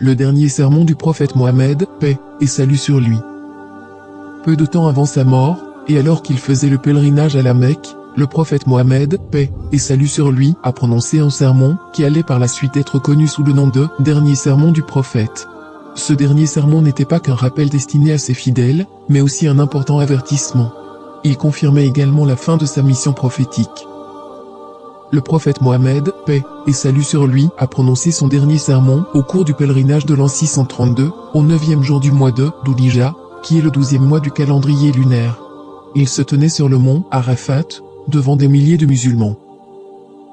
le dernier sermon du prophète Mohammed, paix et salut sur lui. Peu de temps avant sa mort, et alors qu'il faisait le pèlerinage à la Mecque, le prophète Mohammed, paix et salut sur lui, a prononcé un sermon qui allait par la suite être connu sous le nom de « dernier sermon du prophète ». Ce dernier sermon n'était pas qu'un rappel destiné à ses fidèles, mais aussi un important avertissement. Il confirmait également la fin de sa mission prophétique. Le prophète Mohammed, paix et salut sur lui, a prononcé son dernier sermon au cours du pèlerinage de l'an 632, au 9e jour du mois de Dhul-Hijjah, qui est le 12e mois du calendrier lunaire. Il se tenait sur le mont Arafat, devant des milliers de musulmans.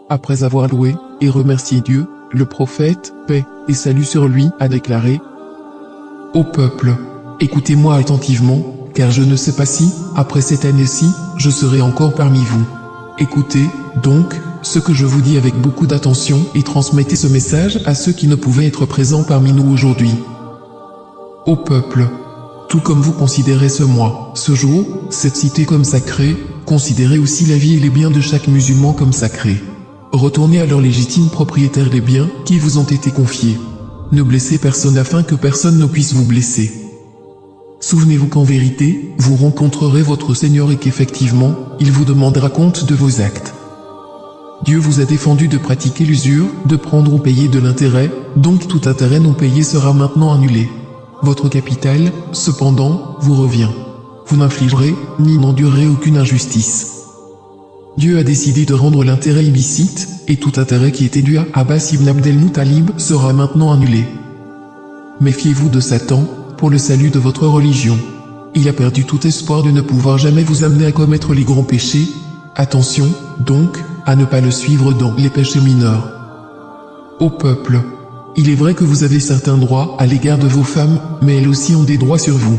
Après avoir loué et remercié Dieu, le prophète, paix et salut sur lui, a déclaré : Ô peuple, écoutez-moi attentivement, car je ne sais pas si, après cette année-ci, je serai encore parmi vous. Écoutez, donc, ce que je vous dis avec beaucoup d'attention et transmettez ce message à ceux qui ne pouvaient être présents parmi nous aujourd'hui. Ô peuple, tout comme vous considérez ce mois, ce jour, cette cité comme sacrée, considérez aussi la vie et les biens de chaque musulman comme sacrés. Retournez à leurs légitimes propriétaires les biens qui vous ont été confiés. Ne blessez personne afin que personne ne puisse vous blesser. Souvenez-vous qu'en vérité, vous rencontrerez votre Seigneur et qu'effectivement, il vous demandera compte de vos actes. Dieu vous a défendu de pratiquer l'usure, de prendre ou payer de l'intérêt, donc tout intérêt non payé sera maintenant annulé. Votre capital, cependant, vous revient. Vous n'infligerez, ni n'endurerez aucune injustice. Dieu a décidé de rendre l'intérêt illicite, et tout intérêt qui était dû à Abbas ibn Abdel-Muttalib sera maintenant annulé. Méfiez-vous de Satan, pour le salut de votre religion. Il a perdu tout espoir de ne pouvoir jamais vous amener à commettre les grands péchés. Attention, donc, à ne pas le suivre dans les péchés mineurs. Ô peuple, il est vrai que vous avez certains droits à l'égard de vos femmes, mais elles aussi ont des droits sur vous.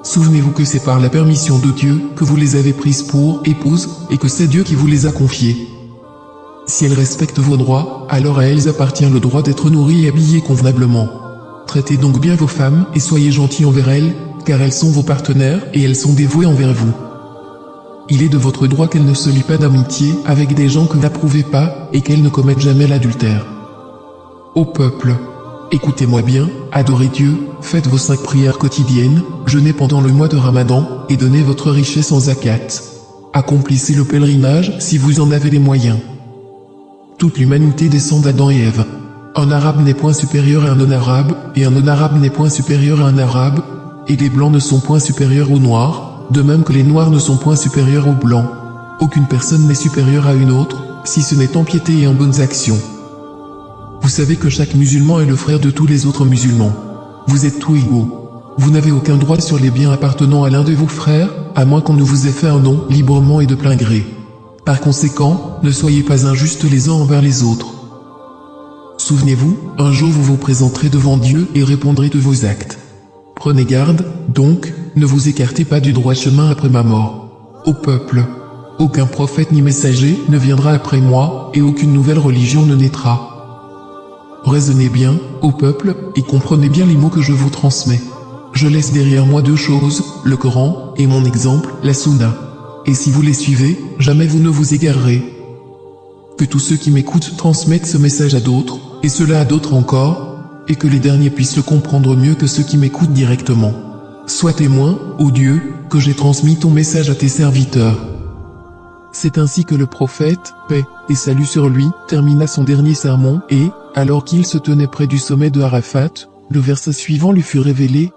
Souvenez-vous que c'est par la permission de Dieu que vous les avez prises pour épouses, et que c'est Dieu qui vous les a confiées. Si elles respectent vos droits, alors à elles appartient le droit d'être nourries et habillées convenablement. Traitez donc bien vos femmes et soyez gentils envers elles, car elles sont vos partenaires et elles sont dévouées envers vous. Il est de votre droit qu'elles ne se lient pas d'amitié avec des gens que vous n'approuvez pas et qu'elles ne commettent jamais l'adultère. Ô peuple, écoutez-moi bien, adorez Dieu, faites vos 5 prières quotidiennes, jeûnez pendant le mois de Ramadan et donnez votre richesse en zakat. Accomplissez le pèlerinage si vous en avez les moyens. Toute l'humanité descend d'Adam et Ève. Un arabe n'est point supérieur à un non-arabe, et un non-arabe n'est point supérieur à un arabe, et les blancs ne sont point supérieurs aux noirs, de même que les noirs ne sont point supérieurs aux blancs. Aucune personne n'est supérieure à une autre, si ce n'est en piété et en bonnes actions. Vous savez que chaque musulman est le frère de tous les autres musulmans. Vous êtes tous égaux. Vous n'avez aucun droit sur les biens appartenant à l'un de vos frères, à moins qu'on ne vous ait fait un don librement et de plein gré. Par conséquent, ne soyez pas injustes les uns envers les autres. Souvenez-vous, un jour vous vous présenterez devant Dieu et répondrez de vos actes. Prenez garde, donc, ne vous écartez pas du droit chemin après ma mort. Ô peuple, aucun prophète ni messager ne viendra après moi, et aucune nouvelle religion ne naîtra. Raisonnez bien, ô peuple, et comprenez bien les mots que je vous transmets. Je laisse derrière moi 2 choses, le Coran, et mon exemple, la Sunna. Et si vous les suivez, jamais vous ne vous égarerez. Que tous ceux qui m'écoutent transmettent ce message à d'autres, et cela à d'autres encore, et que les derniers puissent le comprendre mieux que ceux qui m'écoutent directement. Sois témoin, ô Dieu, que j'ai transmis ton message à tes serviteurs. C'est ainsi que le prophète, paix et salut sur lui, termina son dernier sermon et, alors qu'il se tenait près du sommet de Arafat, le verset suivant lui fut révélé,